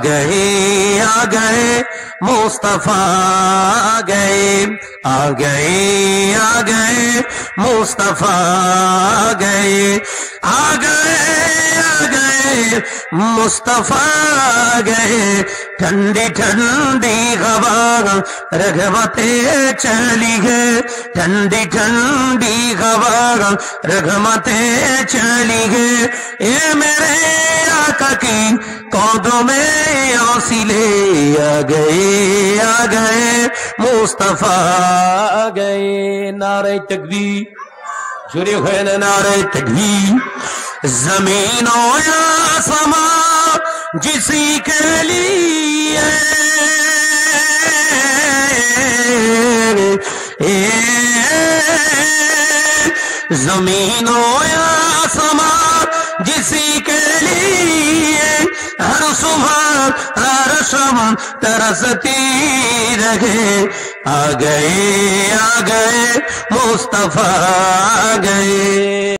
گئے آ گئے مصطفیٰ آ گئے آ گئے آ گئے مصطفیٰ آ گئے آ گئے آ گئے مصطفیٰ آ گئے ٹھنڈی ٹھنڈی ہوا رغبتیں چلی گئے ٹھنڈی ٹھنڈی ہوا رغبتیں چلی گئے اے میرے آقا کی قدموں میں وسیلے آ گئے مصطفیٰ آ گئے نعرہ تکبیر جوڑے ہوئے نا نعرہ تکبیر زمین و آسمان جسی کے لیے زمین و آسمان جسی کے لیے ہر صبح ہر شام ترستی رہے آ گئے مصطفیٰ آ گئے